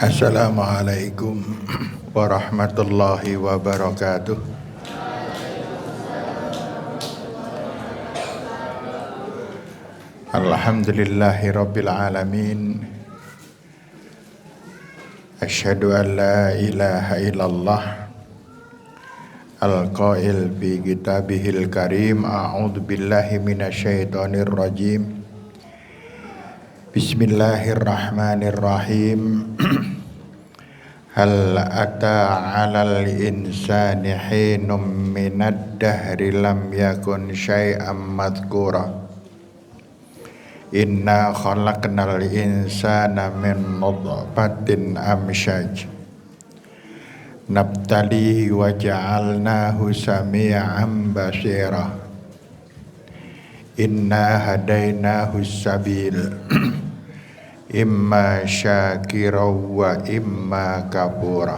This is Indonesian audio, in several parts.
Assalamualaikum warahmatullahi wabarakatuh. Alhamdulillahi rabbil alamin. Asyhadu an la ilaha illallah al-qail bi kitabihil karim. A'udzu billahi minasyaitonir rajim. Bismillahirrahmanirrahim. Hal ata 'alal insani hinum minad dahri lam yakun syai'am madhkura. Inna khalaqnal insana min nutfatin amsyaj nabtalihi wa ja'alnahu sami'an basira. Inna hadainahu sabil imma syakira wa imma kafura.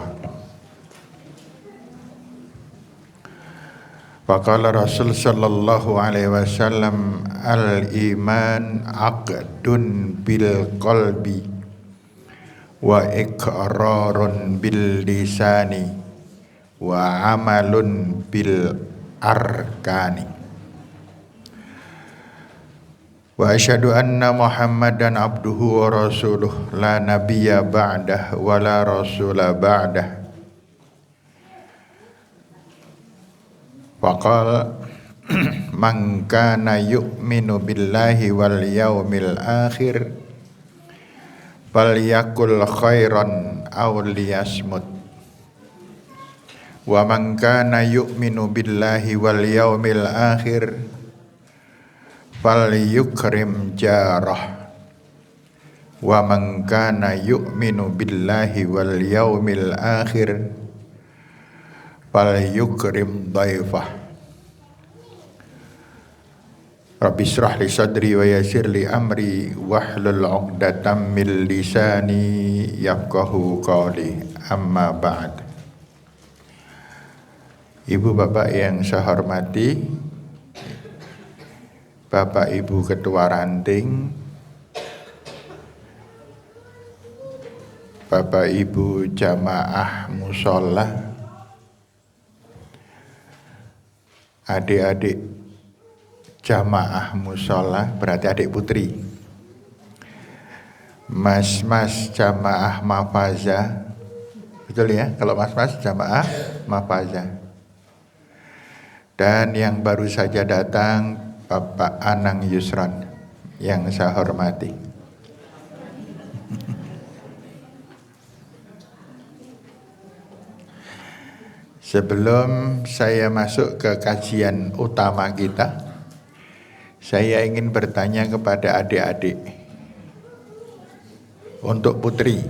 Faqala Rasul sallallahu alaihi wasallam, al-iman aqdun bil qalbi wa iqrarun bil lisani wa amalun bil arkani. Wa asyhadu anna Muhammadan abduhu wa rasuluh la nabiyya ba'dah wa la rasula ba'dah. Faqala man kana yu'minu billahi wal yaumil akhir falyakul khairan aw liyasmut. Wa man kana yu'minu billahi wal yaumil akhir falyukrim jarah. Wa man kana yu'minu billahi wal yaumil akhir falyukrim dhaifah. Rabbi shrah li sadri wa yassir li amri wahlul 'uqdatam min lisani yafqahu qawli. Amma ba'd. Ibu bapak yang saya hormati, Bapak Ibu Ketua Ranting, Bapak Ibu jamaah mushola, adik-adik jamaah mushola, berarti adik putri, mas-mas jamaah mafaza, betul ya kalau mas-mas jamaah mafaza, dan yang baru saja datang Bapak Anang Yusron yang saya hormati. Sebelum saya masuk ke kajian utama kita, saya ingin bertanya kepada adik-adik. Untuk putri,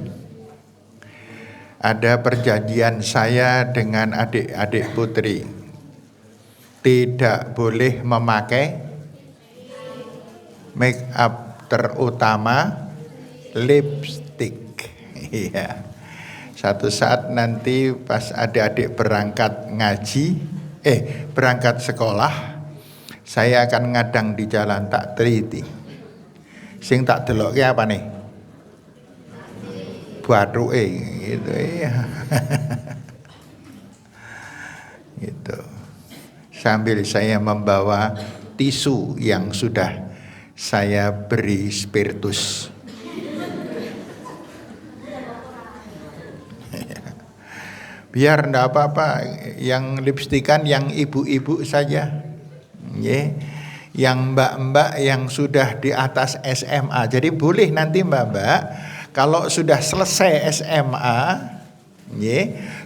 ada perjanjian saya dengan adik-adik putri, tidak boleh memakai make up, terutama lipstick. Iya. Satu saat nanti pas adik-adik berangkat ngaji, berangkat sekolah, saya akan ngadang di jalan tak teliti. Sing tak deloke apa nih? Bathuke gitu ya. Gitu. Sambil saya membawa tisu yang sudah saya beri spiritus. Biar enggak apa-apa, yang lipstikan yang ibu-ibu saja. Yang mbak-mbak yang sudah di atas SMA. Jadi boleh nanti mbak-mbak kalau sudah selesai SMA,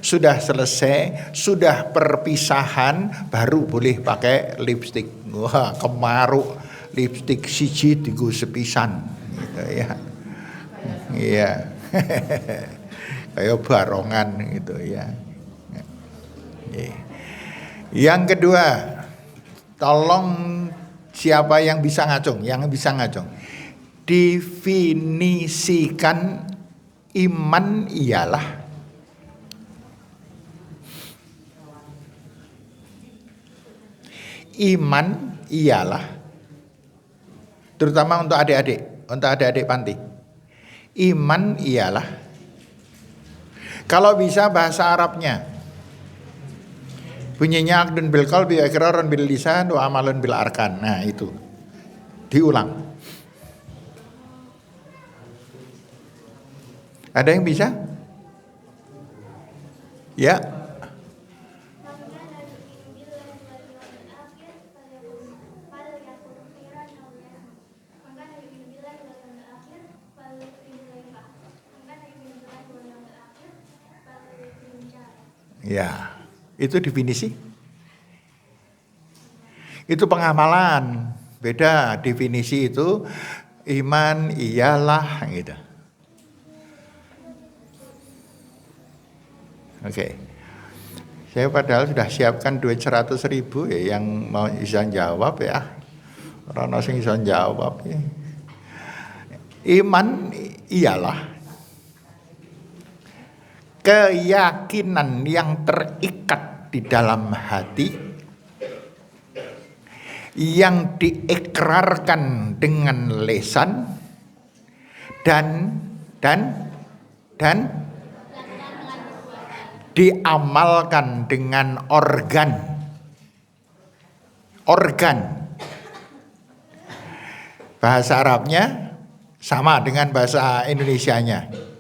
sudah selesai, sudah perpisahan, baru boleh pakai lipstik. Wah, kemaruk lipstik siji digo sepisan gitu ya. Iya. Kayak barongan gitu ya. Yang kedua, tolong siapa yang bisa ngacung? Yang bisa ngacung. Definisikan iman ialah terutama untuk adik-adik panti. Iman ialah Kalau bisa bahasa Arabnya. Bunyinya aqdun bil qalbi wa iqrarun bil lisan wa amalun bil arkan. Nah, itu. Diulang. Ada yang bisa? Ya. Ya, itu definisi. Itu pengamalan. Beda definisi itu iman iyalah gitu. Oke. Saya padahal sudah siapkan duit 100.000 ya, yang mau bisa jawab ya. Orang sing bisa jawab ya. Iman ialah keyakinan yang terikat di dalam hati, yang diikrarkan dengan lisan dan diamalkan dengan organ. Bahasa Arabnya sama dengan bahasa Indonesianya.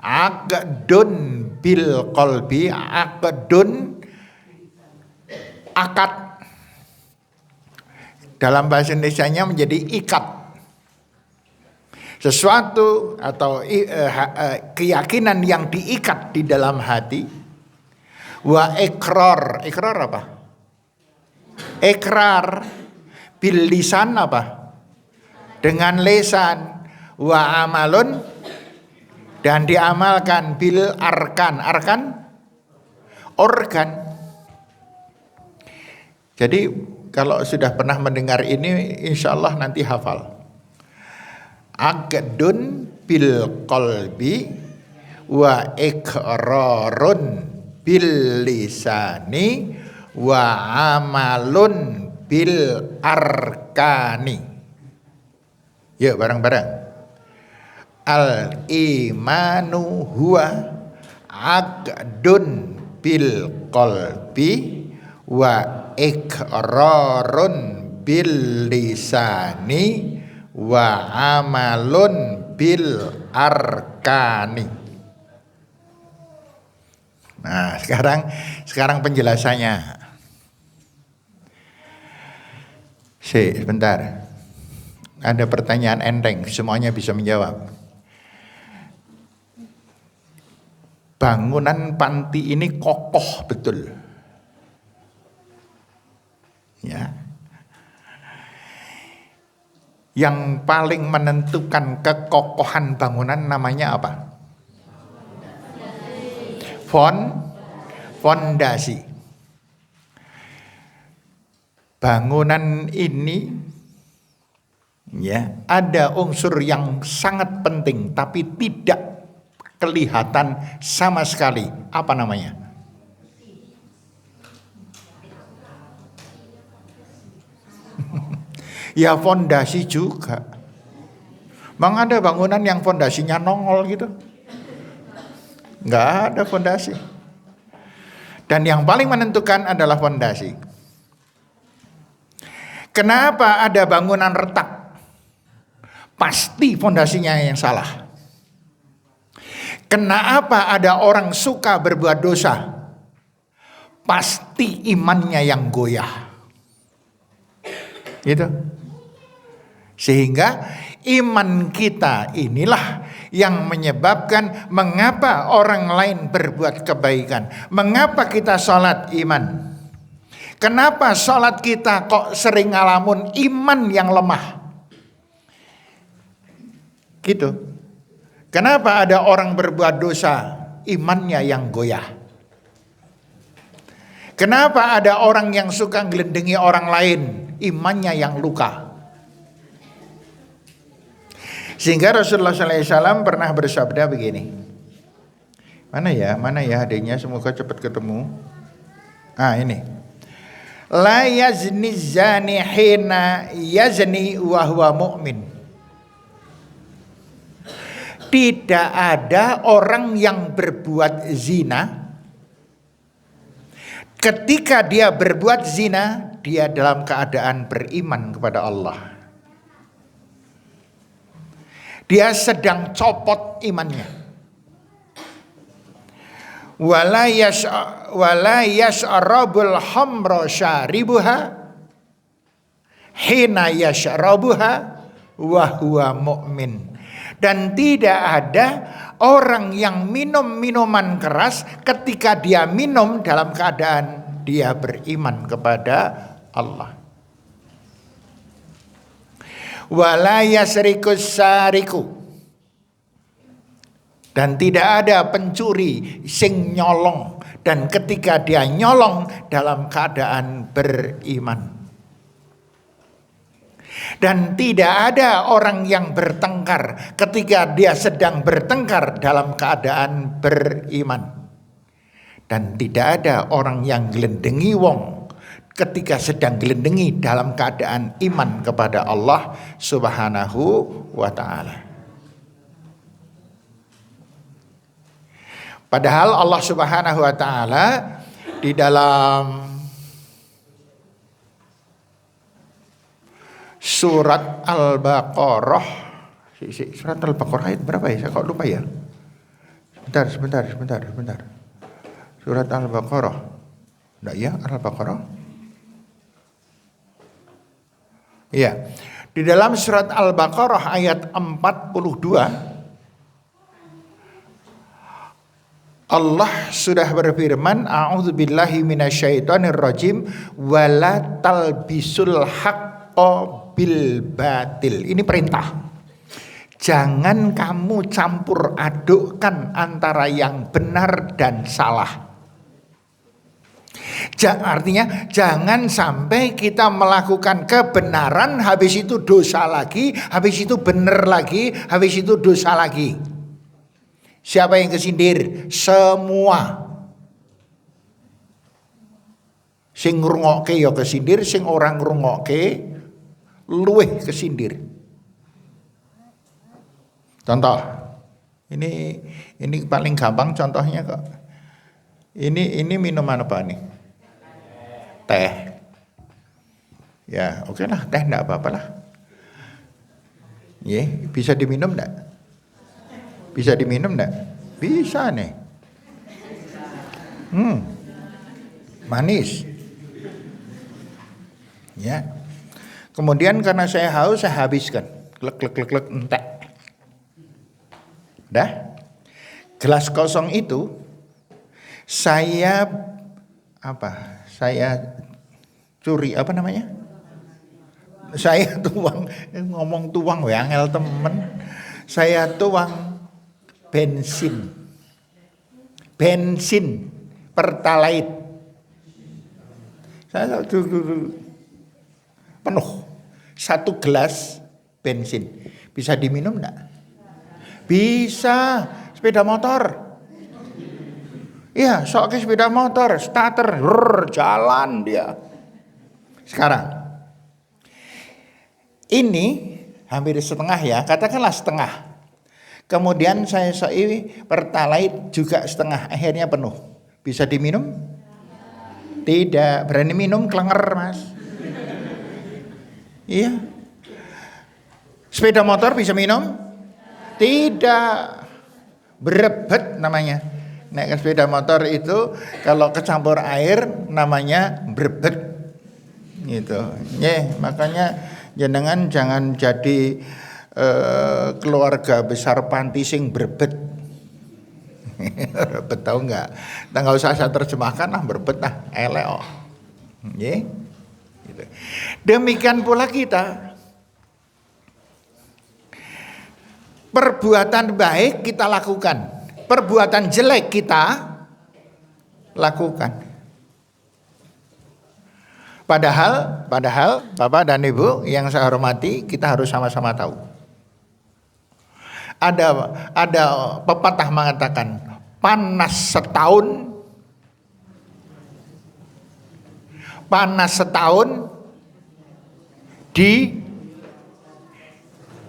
Aqdun bil qalbi, aqdun akad. Dalam bahasa Indonesianya menjadi ikat. Sesuatu atau keyakinan yang diikat di dalam hati. Wa ikrar. Ikrar apa? Ikrar bil lisan apa? Dengan lisan. Wa amalun, dan diamalkan bil arkan. Arkan organ. Jadi kalau sudah pernah mendengar ini, insya Allah nanti hafal. Aqdun bil qalbi wa iqrarun bil lisani wa amalun bil arkani. Yuk bareng-bareng. Al imanu huwa aqdun bil qalbi wa iqrarun bil lisani wa amalun bil arkani. Nah, sekarang penjelasannya. Sebentar. Ada pertanyaan enteng, semuanya bisa menjawab. Bangunan panti ini kokoh betul. Ya. Yang paling menentukan kekokohan bangunan namanya apa? Fondasi. Bangunan ini ya ada unsur yang sangat penting tapi tidak kelihatan sama sekali. Apa namanya? Ya fondasi juga. Bang, ada bangunan yang fondasinya nongol gitu? Nggak ada fondasi. Dan yang paling menentukan adalah fondasi. Kenapa ada bangunan retak? Pasti fondasinya yang salah. Kenapa ada orang suka berbuat dosa? Pasti imannya yang goyah. Gitu. Sehingga iman kita inilah yang menyebabkan mengapa orang lain berbuat kebaikan. Mengapa kita sholat iman. Kenapa sholat kita kok sering ngalamun iman yang lemah. Gitu. Kenapa ada orang berbuat dosa imannya yang goyah. Kenapa ada orang yang suka ngelendengi orang lain imannya yang luka. Sehingga Rasulullah SAW pernah bersabda begini. Mana ya adanya, semoga cepat ketemu. Ini. La yazni zani hina yazni wa huwa mu'min. Tidak ada orang yang berbuat zina, ketika dia berbuat zina, dia dalam keadaan beriman kepada Allah. Dia sedang copot imannya. Wala yas'arabul hamra syaribuha hina yashrabuha wa huwa mu'min. Dan tidak ada orang yang minum minuman keras ketika dia minum dalam keadaan dia beriman kepada Allah. Wala yasrikus sariku. Dan tidak ada pencuri sing nyolong, dan ketika dia nyolong dalam keadaan beriman. Dan tidak ada orang yang bertengkar ketika dia sedang bertengkar dalam keadaan beriman. Dan tidak ada orang yang gelendengi wong ketika sedang gelendengi dalam keadaan iman kepada Allah Subhanahu wa ta'ala. Padahal Allah Subhanahu wa ta'ala di dalam surat Al-Baqarah, surat Al-Baqarah ayat berapa ya? Saya kok lupa ya. Sebentar. Surat Al-Baqarah. Enggak ya, Al-Baqarah? Iya. Di dalam surat Al-Baqarah ayat 42 Allah sudah berfirman, a'udzubillahi minasyaitonirrajim wala talbisul haqqo bil batil. Ini perintah. Jangan kamu campur adukkan antara yang benar dan salah. Artinya jangan sampai kita melakukan kebenaran, habis itu dosa lagi, habis itu benar lagi, habis itu dosa lagi. Siapa yang kesindir? Semua. Sing ngrungokke ya kesindir, sing orang ngrungokke luweh kesindir. Contoh, ini paling gampang contohnya kok. Ini minuman apa nih? Teh. Ya, oke lah, teh enggak apa-apa lah. Ya, bisa diminum enggak? Bisa diminum enggak? Bisa nih. Manis. Ya. Kemudian karena saya haus, saya habiskan. Klek entek. Dah. Gelas kosong itu saya curi apa namanya? Saya tuang, ngomong tuang angel temen. Saya tuang bensin pertalite. Saya penuh 1 gelas bensin. Bisa diminum enggak? Bisa. Sepeda motor. Iya, sok ke sepeda motor, starter, jalan dia. Sekarang ini hampir setengah ya, katakanlah setengah. Kemudian saya soi pertalite juga setengah, akhirnya penuh. Bisa diminum? Tidak, berani minum kelenger mas. Iya. Sepeda motor bisa minum? Tidak. Berebet namanya. Naik sepeda motor itu kalau kecampur air namanya berebet. Gitu. Makanya jangan jadi keluarga besar panti sing berbet. Berbet tahu nggak? Nggak usah saya terjemahkan lah, berbet lah, eleo. Gitu. Demikian pula kita, perbuatan baik kita lakukan, perbuatan jelek kita lakukan. Padahal Bapak dan Ibu yang saya hormati, kita harus sama-sama tahu. Ada pepatah mengatakan panas setahun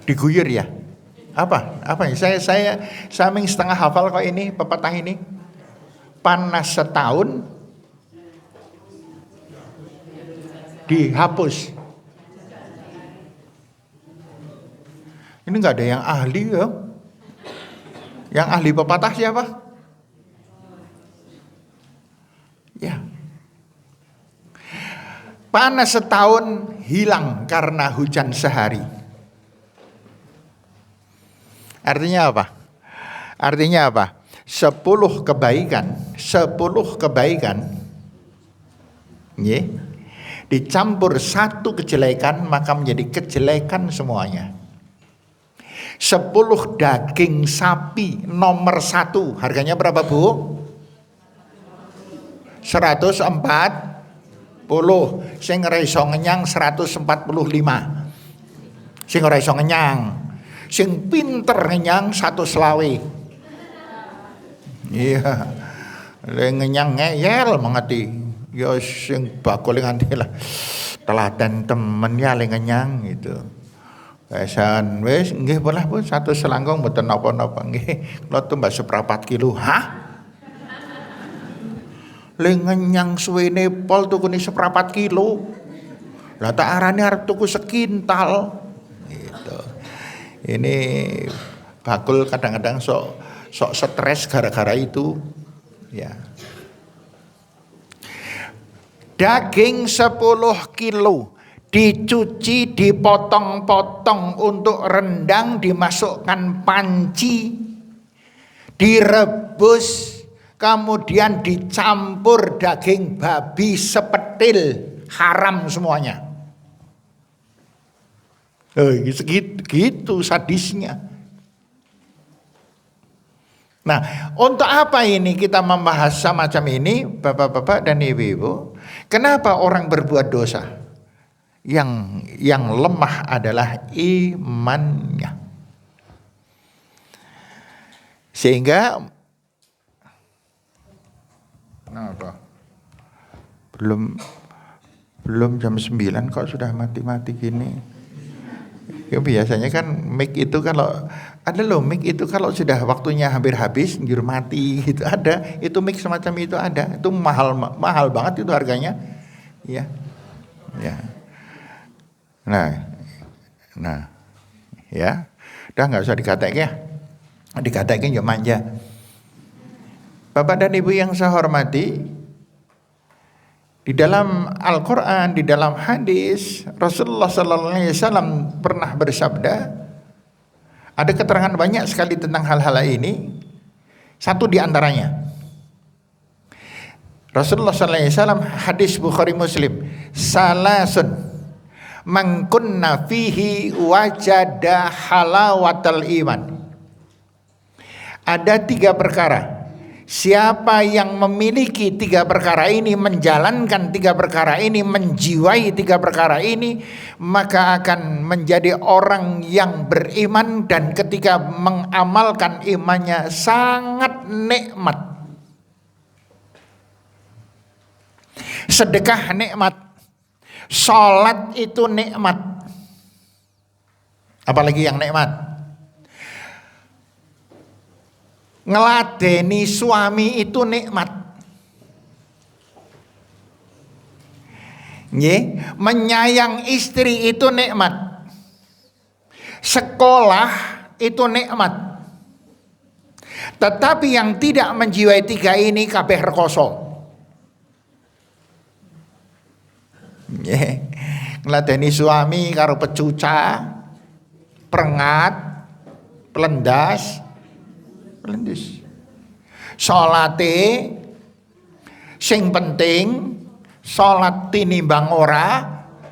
diguyur ya. Apa ini? Saya saming setengah hafal kok ini pepatah ini. Panas setahun dihapus. Ini nggak ada yang ahli ya. Yang ahli pepatah siapa? Ya. Panas setahun hilang karena hujan sehari. Artinya apa? Artinya apa? 10 kebaikan dicampur satu kejelekan maka menjadi kejelekan semuanya. 10 daging sapi nomor 1 harganya berapa Bu? 140. Sing ora iso ngenyang 145. Sing ora iso ngenyang, sing pinter ngenyang 120. Iya. Le ngenyang ngeyel mengati. Ya sing bakul nganti lah. Teladan temen ya le ngenyang gitu. Pesan wis nggih polah pun satu selangkung mboten napa-napa nggih. Kula tumbas seprapat kilo. Hah? Le ngenyang suwene pol tukune seprapat kilo. Lah tak arane arep tuku sekintal. Gitu. Ini bakul kadang-kadang sok stres gara-gara itu ya. Daging 10 kilo dicuci, dipotong-potong untuk rendang, dimasukkan panci, direbus, kemudian dicampur daging babi sepetil, haram semuanya. Gitu sadisnya. Nah, untuk apa ini kita membahas semacam ini, Bapak-bapak dan Ibu-ibu? Kenapa orang berbuat dosa? Yang lemah adalah imannya. Sehingga apa? Belum jam 9 kok sudah mati-mati gini. Ya, biasanya kan mic itu kalau ada loh, mic itu kalau sudah waktunya hampir habis njur mati gitu ada. Itu mic semacam itu ada. Itu mahal banget itu harganya. Ya. Ya. Nah. Ya. Udah enggak usah dikatek ya. Dikatekin ya manja. Bapak dan Ibu yang saya hormati, di dalam Al-Quran, di dalam hadis, Rasulullah SAW pernah bersabda, ada keterangan banyak sekali tentang hal-hal ini. Satu di antaranya, Rasulullah SAW hadis Bukhari Muslim, salasun man kunna fihi wajada halawatal iman. Ada 3 perkara. Siapa yang memiliki 3 perkara ini, menjalankan 3 perkara ini, menjiwai 3 perkara ini, maka akan menjadi orang yang beriman dan ketika mengamalkan imannya sangat nikmat. Sedekah nikmat, sholat itu nikmat. Apalagi yang nikmat? Ngeladeni suami itu nikmat. Menyayang istri itu nikmat. Sekolah itu nikmat. Tetapi yang tidak menjiwai 3 ini kabeh rekoso. Ngeladeni suami karo pecuca, prengat, pelendas, salate sing penting, salat tinimbang ora,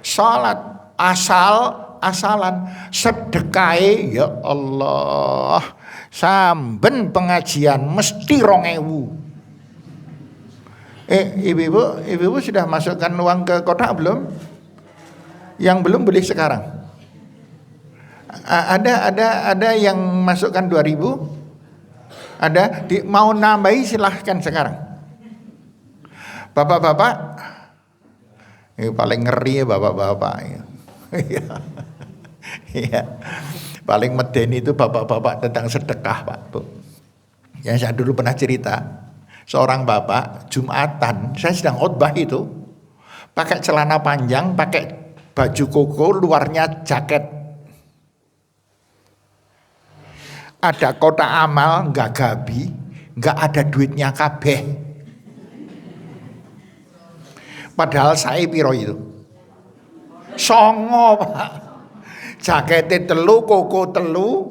salat asal-asalan, sedekahe ya Allah samben pengajian mesti 2000. Ibu-ibu sudah masukkan uang ke kotak belum? Yang belum beli sekarang. Ada yang masukkan 2000? Ada mau nambahi silahkan sekarang. Bapak-bapak, ini paling ngeri ya bapak-bapak. Iya. Paling medeni itu bapak-bapak tentang sedekah, Pak, Bu. Yang saya dulu pernah cerita, seorang bapak Jumatan, saya sedang khotbah itu, pakai celana panjang, pakai baju koko, luarnya jaket. Ada kotak amal, nggak gabi, nggak ada duitnya kabeh. Padahal saya piro itu? Songo, Pak. Jaketnya telu, koko telu,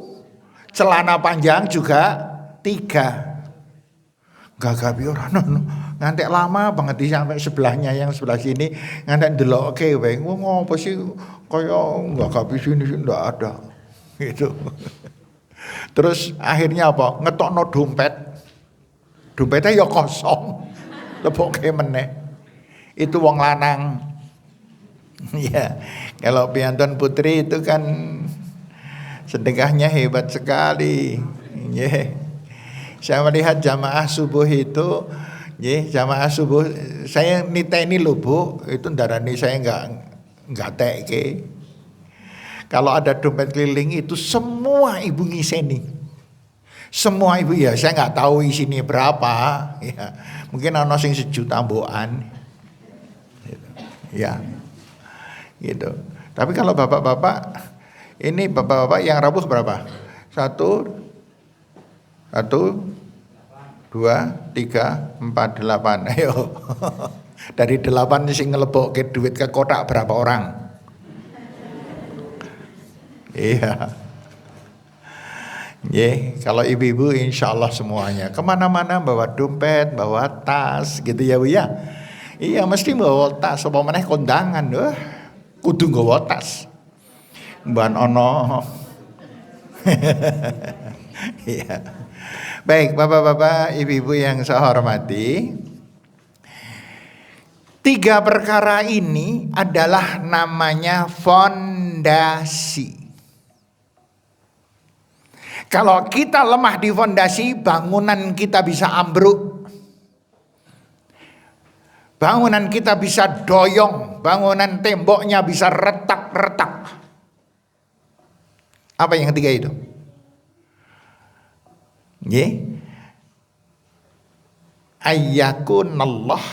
celana panjang juga 3. Nggak gabi orang no. Ngantek lama banget sampai sebelahnya yang sebelah sini ngantek ndelok wae. Ngopo sih kaya nggak gabi sini ndak ada. Gitu. Terus akhirnya apa? Ngetokno dompet. Dompetnya ya kosong. Leboke meneh. Itu wong lanang. Ya, kalau piantun putri itu kan sedekahnya hebat sekali. Yeah. Saya melihat jamaah subuh itu, jamaah subuh saya niteni lho Bu, itu darani saya enggak teke. Kalau ada dompet keliling itu semua ibu ngiseni. Semua ibu ya, saya enggak tahu isinya berapa, ya. Mungkin ana sing 1 juta mbokan. Ya. Gitu. Tapi kalau bapak-bapak, ini bapak-bapak yang rabuh berapa? 1, 2, 3, 4, 8. Ayo. Dari 8 sing ngelebokke duit ke kotak berapa orang? Iya. Kalau ibu-ibu insya Allah semuanya kemana-mana bawa dompet, bawa tas gitu ya Bu ya. Iya mesti bawa tas, apa meneh kondangan kudu nggawa tas. Mban ono. Iya. Baik, Bapak-bapak, Ibu-ibu yang saya hormati. 3 perkara ini adalah namanya fondasi. Kalau kita lemah di fondasi, bangunan kita bisa ambruk. Bangunan kita bisa doyong, bangunan temboknya bisa retak-retak. Apa yang ketiga itu? Ayyakunallah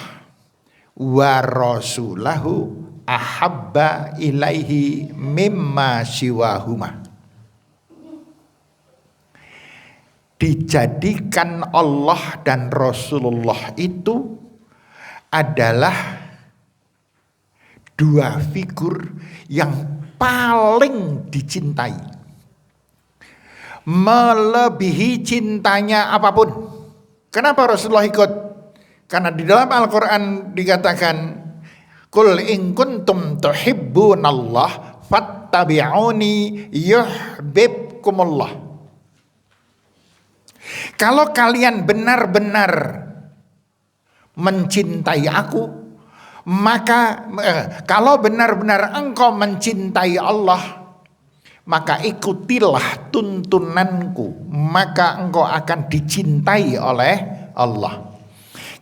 wa rasulahu ahabba ilaihi mimma siwahuma. Dijadikan Allah dan Rasulullah itu adalah 2 figur yang paling dicintai, melebihi cintanya apapun. Kenapa Rasulullah ikut? Karena di dalam Al-Quran dikatakan, Qul in kuntum tuhibbunallah fattabi'uni yuhibbukumullah. Kalau kalian benar-benar mencintai aku, maka kalau benar-benar engkau mencintai Allah, maka ikutilah tuntunanku, maka engkau akan dicintai oleh Allah.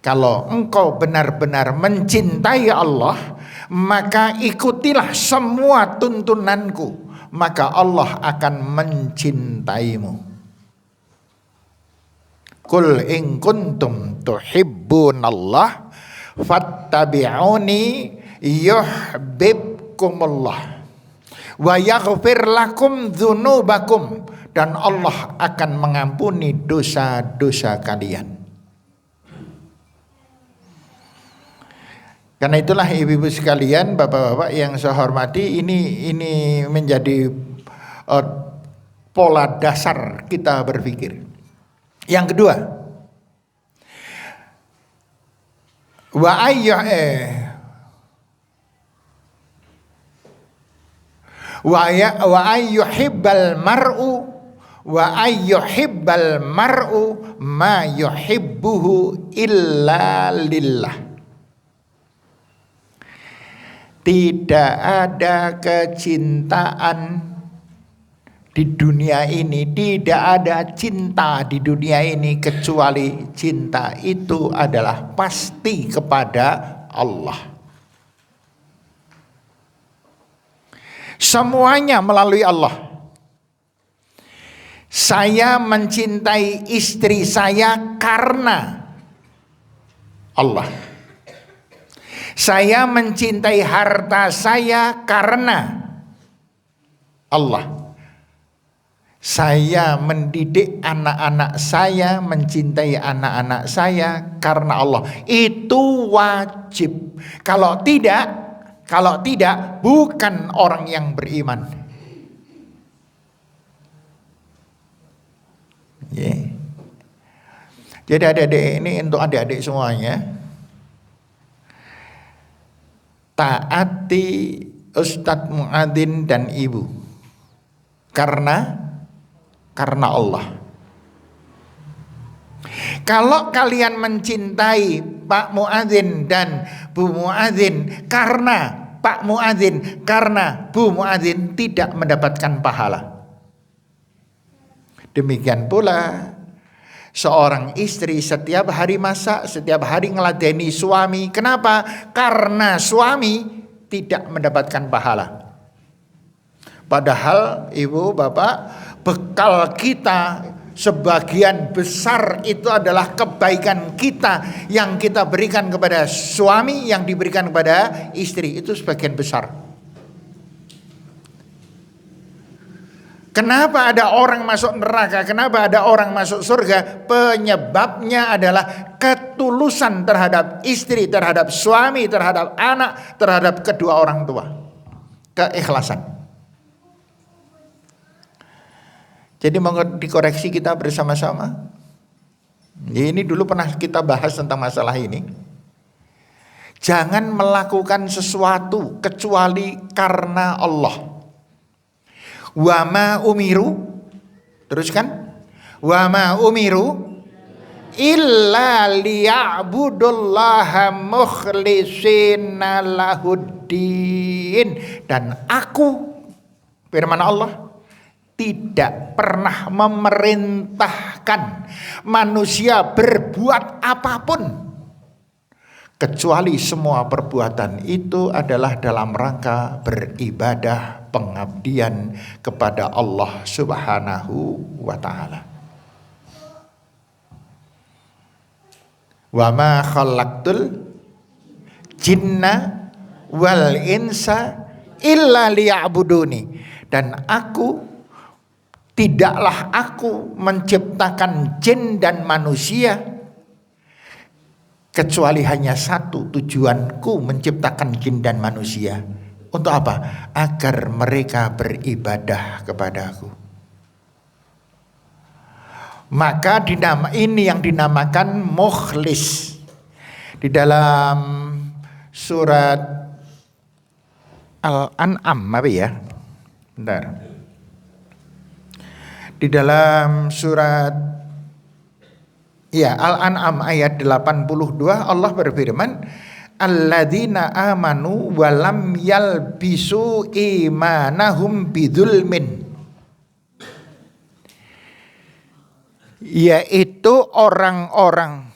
Kalau engkau benar-benar mencintai Allah, maka ikutilah semua tuntunanku, maka Allah akan mencintaimu. Qul in kuntum tuhibbunallah fattabi'uni yuhibbukumullah wa yaghfir lakum dzunubakum, dan Allah akan mengampuni dosa-dosa kalian. Karena itulah ibu-ibu sekalian, bapak-bapak yang saya hormati, ini menjadi pola dasar kita berpikir. Yang kedua, wa ayyuhibbal mar'u ma yuhibbuhu illa lillah. Tidak ada kecintaan di dunia ini, tidak ada cinta di dunia ini kecuali cinta itu adalah pasti kepada Allah. Semuanya melalui Allah. Saya mencintai istri saya karena Allah. Saya mencintai harta saya karena Allah. Saya mendidik anak-anak saya, mencintai anak-anak saya karena Allah. Itu wajib. Kalau tidak bukan orang yang beriman. Yeah. Jadi adik-adik ini untuk adik-adik semuanya, taati Ustadz Muadzin dan Ibu karena Allah. Kalau kalian mencintai Pak Muadzin dan Bu Muadzin karena Pak Muadzin, karena Bu Muadzin, tidak mendapatkan pahala. Demikian pula seorang istri setiap hari masak, setiap hari ngeladeni suami. Kenapa? Karena suami tidak mendapatkan pahala. Padahal ibu bapak, bekal kita sebagian besar itu adalah kebaikan kita yang kita berikan kepada suami, yang diberikan kepada istri, itu sebagian besar. Kenapa ada orang masuk neraka? Kenapa ada orang masuk surga? Penyebabnya adalah ketulusan terhadap istri, terhadap suami, terhadap anak, terhadap kedua orang tua. Keikhlasan. Jadi mau dikoreksi kita bersama-sama. Ini dulu pernah kita bahas tentang masalah ini. Jangan melakukan sesuatu kecuali karena Allah. Wa ma umiru, teruskan, wa ma umiru illa liya'budullaha mukhlishina lahuddin. Dan aku, firman Allah, tidak pernah memerintahkan manusia berbuat apapun kecuali semua perbuatan itu adalah dalam rangka beribadah, pengabdian kepada Allah Subhanahu wa ta'ala. Wa ma khalaqtul jinna wal insa illa liya'buduni. Dan tidaklah aku menciptakan jin dan manusia kecuali hanya satu tujuanku menciptakan jin dan manusia. Untuk apa? Agar mereka beribadah kepadaku. Maka ini yang dinamakan mukhlis. Di dalam surat Al-An'am apa ya? Bentar. Di dalam surat Al-An'am ayat 82 Allah berfirman, alladzina amanu walam yalbisu imanahum bidzulmin, yaitu orang-orang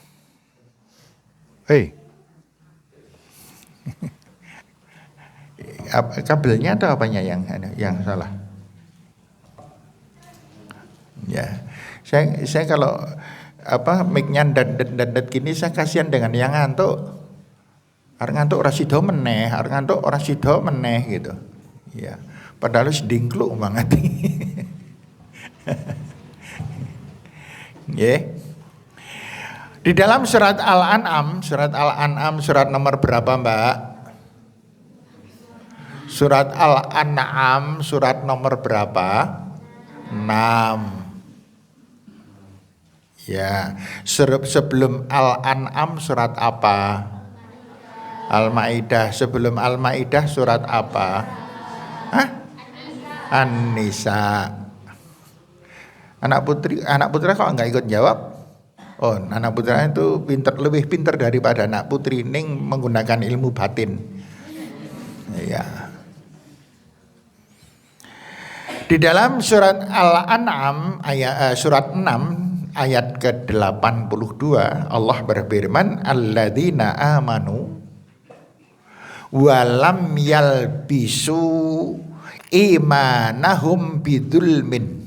kabelnya atau apanya yang salah? Ya, saya kalau mic-nya dan gini saya kasihan dengan yang ngantuk. Arep ngantuk ora sida meneh, arep ngantuk ora sida meneh gitu. Ya, padahal wis dingkluk banget. Nggih. Di dalam surat Al-An'am surat nomor berapa, Mbak? Surat Al-An'am surat nomor berapa? 6. Ya, sebelum Al-An'am surat apa? Al-Maidah. Sebelum Al-Maidah surat apa? An-Nisa. Anak putra kok enggak ikut jawab? Oh, anak putra itu lebih pintar daripada anak putri, ning menggunakan ilmu batin. Ya. Di dalam surat Al-An'am surat 6 ayat ke-82 Allah berfirman, alladzina amanu walam yalbisu imanahum bidzulmin.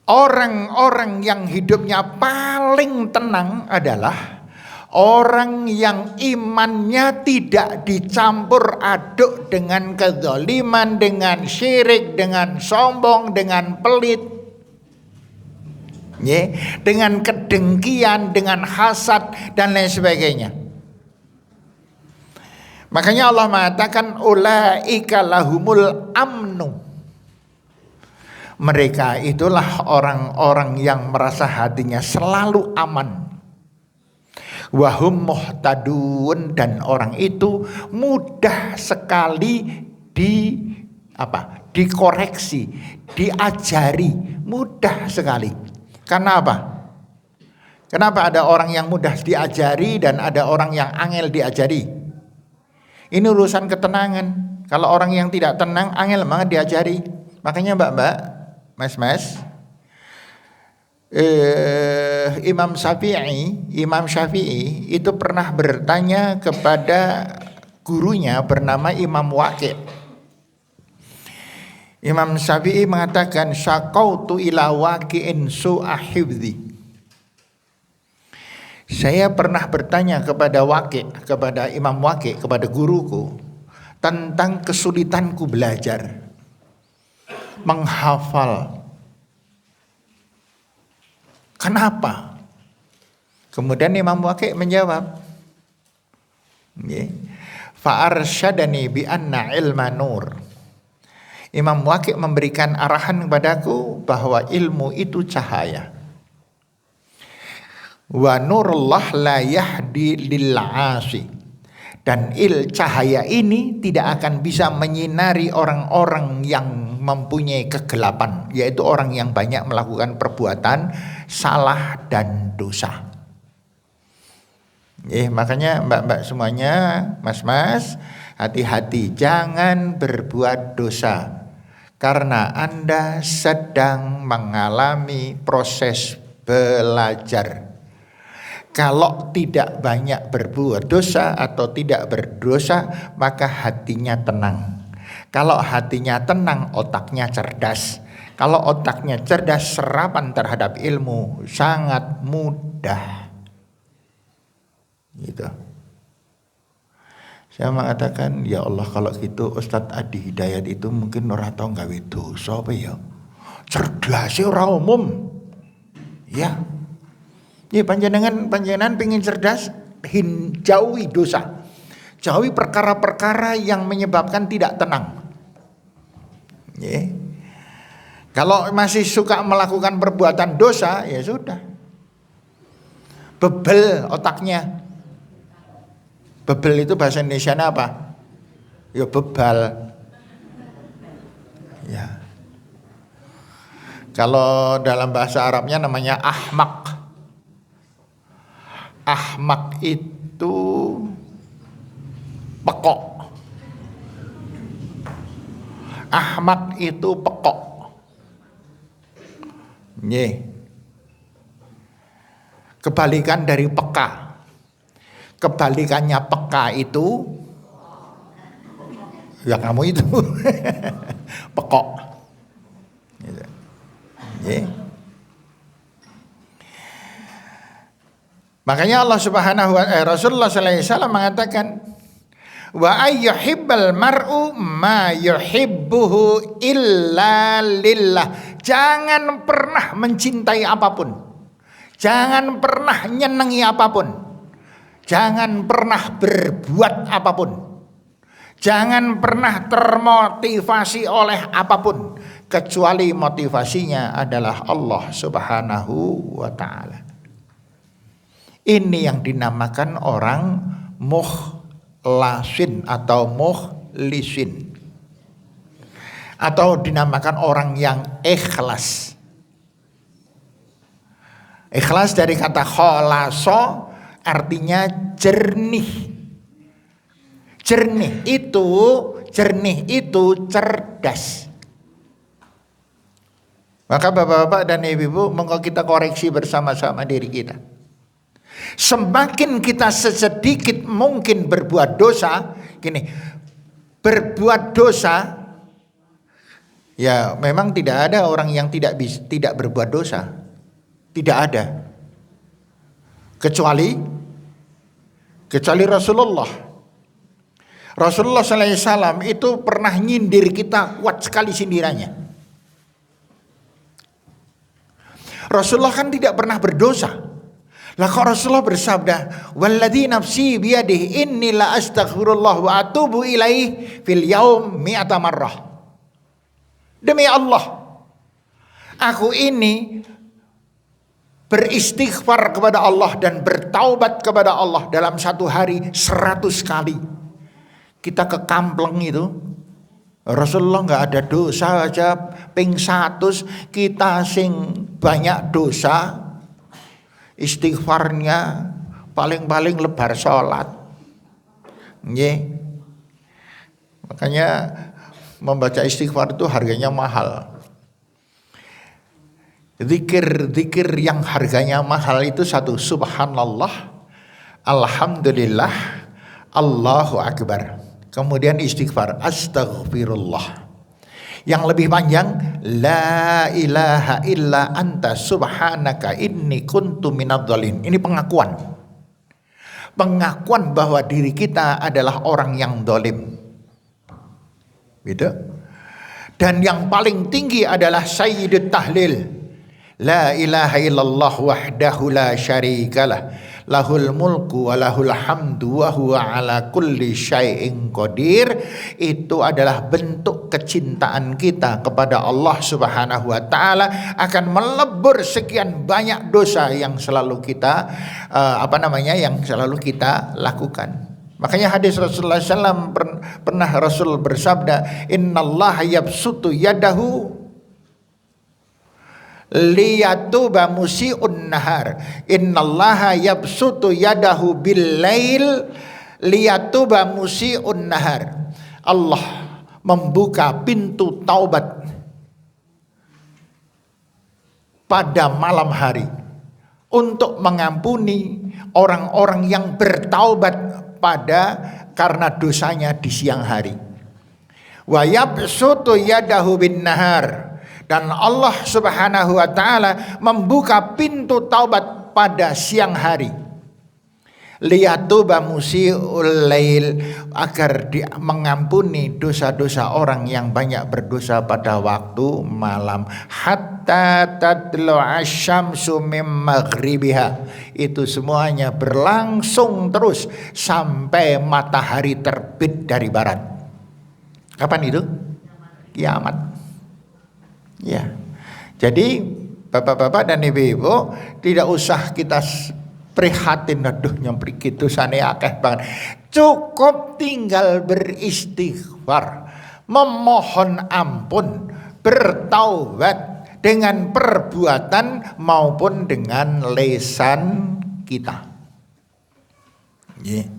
Orang-orang yang hidupnya paling tenang adalah orang yang imannya tidak dicampur aduk dengan kezaliman, dengan syirik, dengan sombong, dengan pelit, dengan kedengkian, dengan hasad dan lain sebagainya. Makanya Allah mengatakan ulaika lahumul amnu. Mereka itulah orang-orang yang merasa hatinya selalu aman. Wahum muhtadun, dan orang itu mudah sekali dikoreksi, diajari, mudah sekali. Karena apa? Kenapa ada orang yang mudah diajari dan ada orang yang angel diajari? Ini urusan ketenangan. Kalau orang yang tidak tenang, angel banget diajari. Makanya mbak-mbak, mas-mas, Imam Syafi'i itu pernah bertanya kepada gurunya bernama Imam Waqi'. Imam Syafi'i mengatakan syaqautu ila Waqi'in su'a hifdzi. Saya pernah bertanya kepada Waqi', kepada Imam Waqi', kepada guruku tentang kesulitanku belajar, menghafal. Kenapa? Kemudian Imam Waqi' menjawab, fa'arsyadani bi anna ilma nur. Imam Waqi' memberikan arahan kepadaku bahwa ilmu itu cahaya. Wa nurullah la yahdi lil 'asi. Dan cahaya ini tidak akan bisa menyinari orang-orang yang mempunyai kegelapan, yaitu orang yang banyak melakukan perbuatan salah dan dosa. Makanya mbak-mbak semuanya, mas-mas, hati-hati, jangan berbuat dosa, karena Anda sedang mengalami proses belajar. Kalau tidak banyak berbuat dosa atau tidak berdosa, maka hatinya tenang. Kalau hatinya tenang, otaknya cerdas. Kalau otaknya cerdas, serapan terhadap ilmu sangat mudah. Gitu. Saya mengatakan, ya Allah, kalau gitu Ustadz Adi Hidayat itu mungkin ora tau gawe dosa apa ya? Cerdas ora umum. Ya. Ya panjenengan pengin cerdas, jauhi dosa. Jauhi perkara-perkara yang menyebabkan tidak tenang. Ya. Kalau masih suka melakukan perbuatan dosa, ya sudah. Bebel otaknya. Bebel itu bahasa Indonesia apa? Ya bebal. Ya. Kalau dalam bahasa Arabnya namanya ahmak. Ahmak itu pekok. Ahmak itu pekok. Kebalikan dari peka. Kebalikannya peka itu ya kamu itu pekok. Makanya Allah Subhanahu wa Rasulullah sallallahu alaihi wasallam mengatakan wa ayyuhibbal mar'u ma yuhibbuhu illa lillah. Jangan pernah mencintai apapun. Jangan pernah nyenengi apapun. Jangan pernah berbuat apapun. Jangan pernah termotivasi oleh apapun kecuali motivasinya adalah Allah Subhanahu wa taala. Ini yang dinamakan orang mukhlasin atau mukhlisin, atau dinamakan orang yang ikhlas. Ikhlas dari kata khalaso artinya jernih. Jernih itu cerdas. Maka bapak-bapak dan ibu-ibu, monggo kita koreksi bersama-sama diri kita. Semakin kita sesedikit mungkin berbuat dosa, berbuat dosa Ya, memang tidak ada orang yang tidak berbuat dosa. Tidak ada. Kecuali Rasulullah. Rasulullah SAW itu pernah nyindir kita, kuat sekali sindirannya. Rasulullah kan tidak pernah berdosa. Lah kok Rasulullah bersabda, "Walladzi nafsi biyadihi inni la astaghfirullah wa atubu ilaihi fil yaum mi'ata marrah." Demi Allah, aku ini beristighfar kepada Allah dan bertaubat kepada Allah dalam satu hari 100 kali. Kita ke Kampleng itu, Rasulullah nggak ada dosa aja, ping 100, kita sing banyak dosa, istighfarnya paling-paling lebar sholat. Nggih. Makanya membaca istighfar itu harganya mahal. Zikir yang harganya mahal itu satu, subhanallah, alhamdulillah, Allahu akbar. Kemudian istighfar, astaghfirullah. Yang lebih panjang, la ilaha illa anta subhanaka inni kuntu minadh-dhalin. Ini pengakuan. Pengakuan bahwa diri kita adalah orang yang dolim. Gitu. Dan yang paling tinggi adalah sayyidut tahlil. La ilaha illallah wahdahu la syarikalah, lahul mulku wa lahul hamdu wa huwa ala kulli syai'in qadir. Itu adalah bentuk kecintaan kita kepada Allah Subhanahu wa taala, akan melebur sekian banyak dosa yang selalu kita yang selalu kita lakukan. Makanya hadis Rasulullah SAW pernah Rasul bersabda, innallaha yabsutu yadahu liyatuba musi'un nahar, innallaha yabsutu yadahu bil lail liyatuba musi'un nahar. Allah membuka pintu taubat pada malam hari untuk mengampuni orang-orang yang bertaubat karena dosanya di siang hari. Wa yabsutu yadahu bin nahar, dan Allah Subhanahu wa taala membuka pintu taubat pada siang hari. Liyatuba musiul lail, agar mengampuni dosa-dosa orang yang banyak berdosa pada waktu malam. Hatta tatlu'a syamsu mim maghribiha. Itu semuanya berlangsung terus sampai matahari terbit dari barat. Kapan itu? Kiamat. Ya. Jadi bapak-bapak dan ibu-ibu, tidak usah kita prihatin, aduh nyampe gitu sane akeh banget. Cukup tinggal beristighfar, memohon ampun, bertaubat dengan perbuatan maupun dengan lisan kita. Yeah.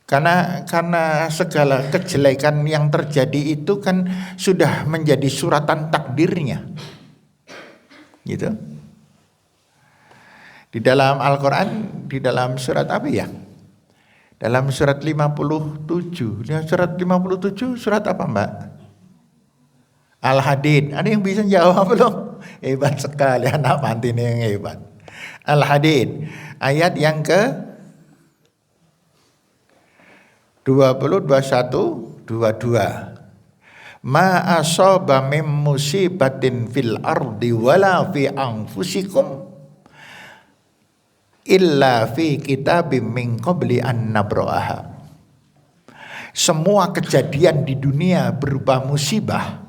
Karena segala kejelekan yang terjadi itu kan sudah menjadi suratan takdirnya. Gitu. Di dalam Al-Quran, di dalam surat apa ya? Dalam surat 57. Surat 57 surat apa Mbak? Al-Hadid. Ada yang bisa jawab belum? Hebat sekali anak mantin yang hebat. Al-Hadid. Ayat yang ke 20, 21, 22. Ma asaba mim musibatin fil ardi wala fi anfusikum illa fi kitabim min qabli an nabra'aha. Semua kejadian di dunia berupa musibah,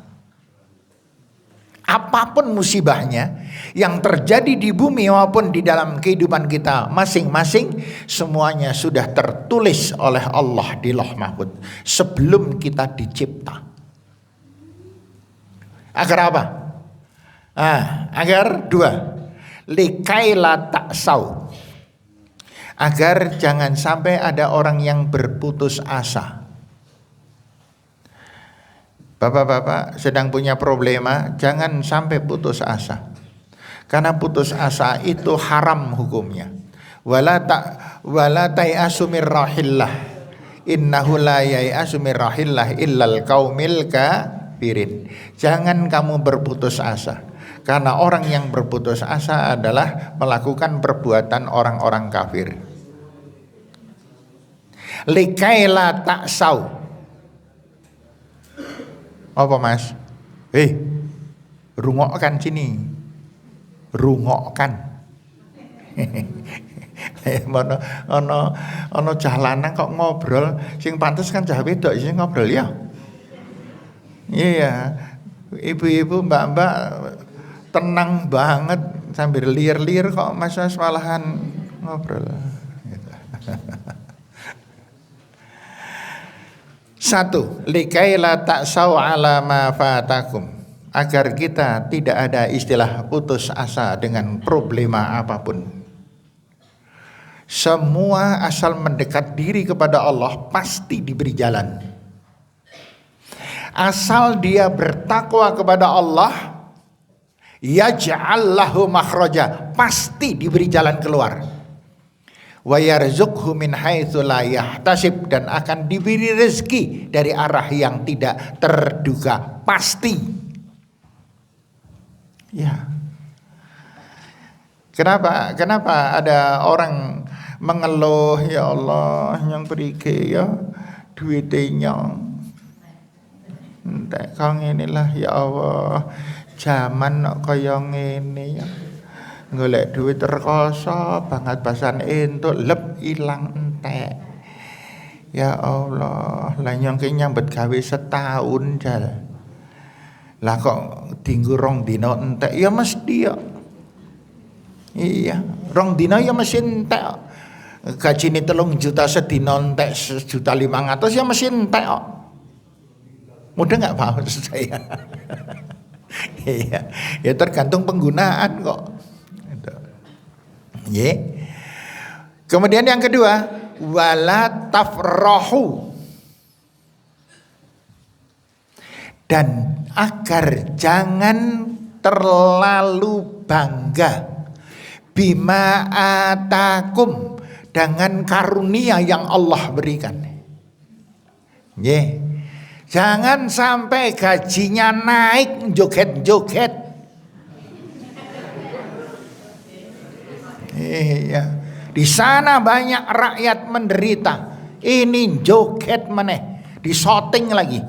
apapun musibahnya yang terjadi di bumi maupun di dalam kehidupan kita masing-masing, semuanya sudah tertulis oleh Allah di Lauh Mahfuz sebelum kita dicipta. Agar apa? Agar dua, likaila taksau, agar jangan sampai ada orang yang berputus asa. Bapak-bapak sedang punya problema, jangan sampai putus asa. Karena putus asa itu haram hukumnya. Wala tayasu mir rahillah. Innahu la yayasu mir rahillah illal qaumil kafirin. Jangan kamu berputus asa. Karena orang yang berputus asa adalah melakukan perbuatan orang-orang kafir. Likaila taksau. Apa Mas? Rungokkan sini. Rungokkan. Ono cah lanang kok ngobrol sing pantes kan cah wedok sing ngobrol ya. Iya. Ibu-ibu, mbak-mbak tenang banget sambil liar-liar kok Mas malahan ngobrol. Satu, likaila taksau ala ma fatakum, agar kita tidak ada istilah putus asa dengan problema apapun. Semua asal mendekat diri kepada Allah pasti diberi jalan. Asal dia bertakwa kepada Allah, yaj'al lahu makhraja, pasti diberi jalan keluar. Wa yarzuqhu min haitsu la yahtasib, dan akan diberi rezeki dari arah yang tidak terduga, pasti. Ya. Kenapa ada orang mengeluh, ya Allah yang perike ya duitnya entek kang inilah ya Allah, zaman kaya ngene ya. Golek duit rekoso banget basan entuk lep ilang entek. Ya Allah, lah nyongke nyambet gawe setahun jal. Lah kok dinggo rong dina entek ya mesti ya. Iya, rong dina ya mesti entek. Gajine 3 juta sedina entek 1.500.000 ya mesti entek kok. Mudah enggak Pak maksud saya? Iya, ya tergantung penggunaan kok. Yeah. Kemudian yang kedua, wala tafrahu, dan agar jangan terlalu bangga bima atakum, dengan karunia yang Allah berikan. Yeah. Jangan sampai gajinya naik joget-joget. Iya, di sana banyak rakyat menderita. Ini joget meneh, disoting lagi.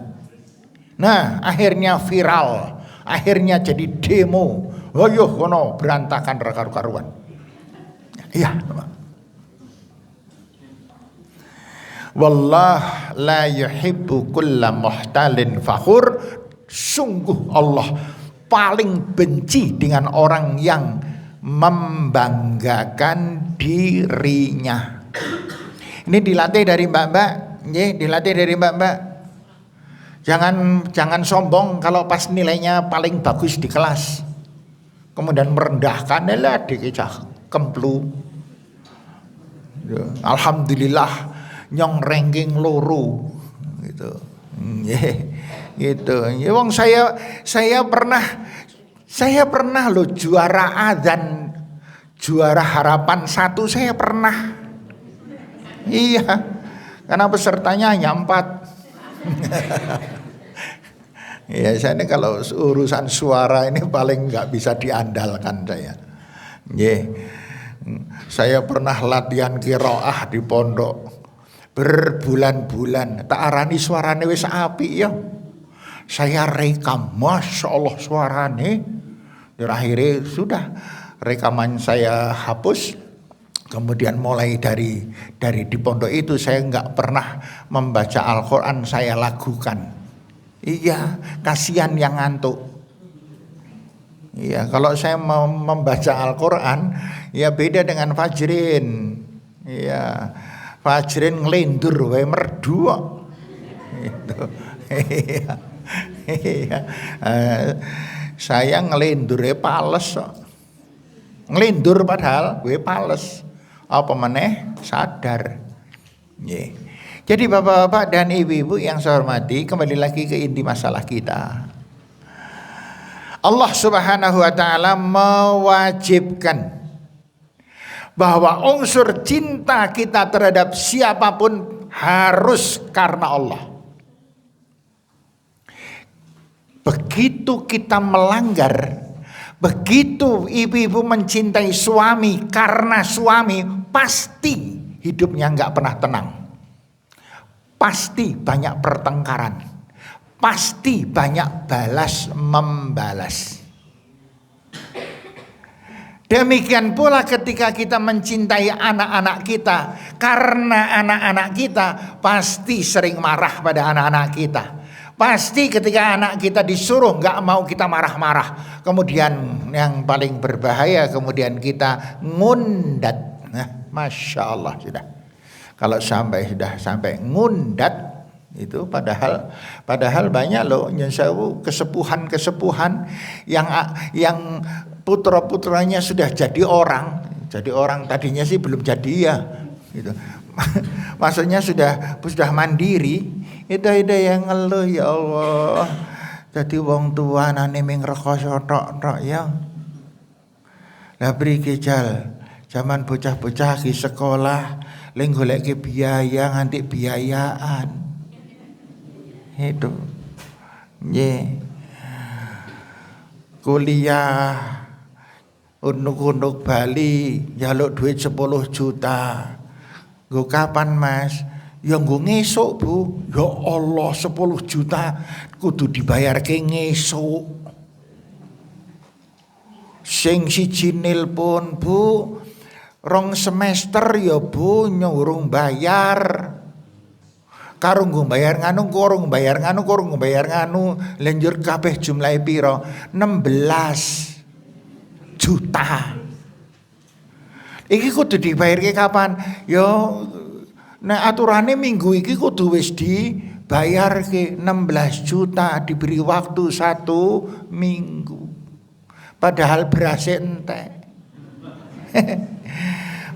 Nah, akhirnya viral, akhirnya jadi demo. Ayo kono berantakan karu-karuan. Iya. Wallah la yuhibbu kulla muhtalin fakhur. Sungguh Allah paling benci dengan orang yang membanggakan dirinya. Ini dilatih dari mbak-mbak, dilatih dari mbak-mbak. Jangan sombong kalau pas nilainya paling bagus di kelas, kemudian merendahkan lah dikecah kemplu. Alhamdulillah nyong ranking loro gitu. Gitu. Ya wong saya pernah loh juara adzan, juara harapan 1 saya pernah. Iya, karena pesertanya hanya 4. Ya saya ini kalau urusan suara ini paling nggak bisa diandalkan saya. Saya pernah latihan qiraah di pondok berbulan-bulan, tak arani suarane wis apik ya. Saya rekam, masya Allah suarane. Dan akhirnya sudah rekaman saya hapus. Kemudian mulai dari di pondok itu saya nggak pernah membaca Al-Quran, saya lagukan. Iya, kasihan yang ngantuk. Iya, kalau saya mau membaca Al-Quran, ya beda dengan Fajrin. Iya, Fajrin ngelindur, wae merdu. Itu. Iya. Iya. Saya ngelindure pales. Ngelindur padahal gue pales. Apa meneh sadar. Yeah. Jadi bapak-bapak dan ibu-ibu yang saya hormati, kembali lagi ke inti masalah kita. Allah Subhanahu wa taala mewajibkan bahwa unsur cinta kita terhadap siapapun harus karena Allah. Begitu kita melanggar, begitu ibu-ibu mencintai suami karena suami, pasti hidupnya nggak pernah tenang. Pasti banyak pertengkaran. Pasti banyak balas membalas. Demikian pula ketika kita mencintai anak-anak kita, karena anak-anak kita pasti sering marah pada anak-anak kita. Pasti ketika anak kita disuruh nggak mau, kita marah-marah. Kemudian yang paling berbahaya, kemudian kita ngundat. Nah, Masya Allah sudah. Kalau sudah sampai ngundat itu, padahal banyak loh kesepuhan yang putra-putranya sudah jadi orang tadinya sih belum jadi ya gitu. Maksudnya sudah mandiri, itu yang ngeluh, ya Allah jadi wong tua nane ming rekoso tok ya. Lah mriki jal zaman bocah-bocah di sekolah leng goleke biaya nganti biayaan itu kuliah unuk-unuk Bali njaluk duit 10 juta. Nggo kapan Mas? Ya nggo ngesuk Bu. Ya Allah 10 juta kudu dibayarke ngesuk. Sing siji nelpon Bu 2 semester ya Bu nyurung bayar. Karo nggo bayar nganu kurung bayar nganu lenjur kabeh jumlahe pira? 16 juta. Iki kudu dibayarke kapan? Ya nek aturane minggu iki kudu wis dibayarke 16 juta, diberi waktu 1 minggu. Padahal beras entek.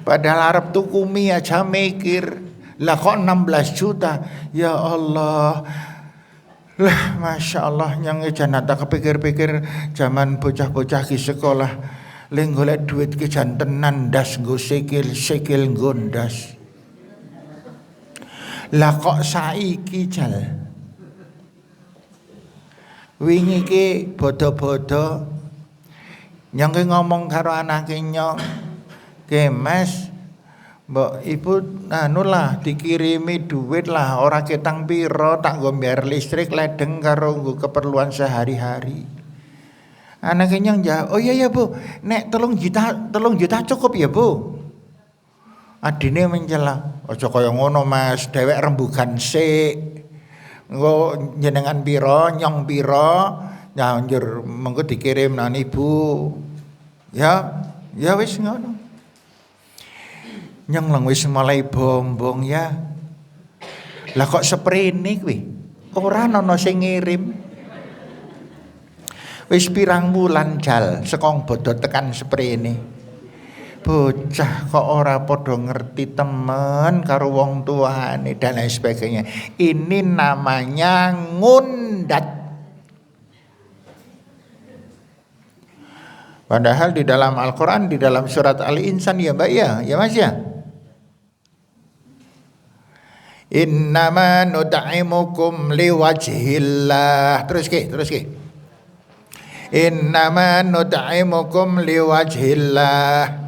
Padahal arep tuku mie aja mikir. Lah kok 16 juta? Ya Allah. Lah Masya Allah, yang jan tak kepikir-pikir zaman bocah-bocah di sekolah leng golek duit ki jan tenan ndas nggo sikil nggondas. Lah kok saiki jal wingi ki bodo-bodo nyong ngomong karo anake nyong, "Ke Mas, mbok ibu lah dikirimi duit lah, ora ketang piro tak nggo bayar listrik ledeng karo nggo keperluan sehari-hari." Anaknya nyong jawab, "Oh iya Bu, nek 3 juta cukup ya Bu." Adine mencela, "Aja kaya ngono Mas, dhewek rembugan sik. Engko jenengan piro, nyong piro, ya njur mengko dikirim nang Ibu." Ya wis ngono. Nyong lang wis mulai bombong ya. Lah kok seprene kuwi? Ora ana sing ngirim. Wis pirang wulan jal sekong bodo tekan seprene. Bocah kok ora padha ngerti temen karo wong tuane dan lain sebagainya. Ini namanya ngundat. Padahal di dalam Al-Quran, di dalam surat Al-Insan ya Mbak ya Mas ya. Innama nut'imukum liwajhillah. Terus ke. Innama nut'imukum liwajhillah.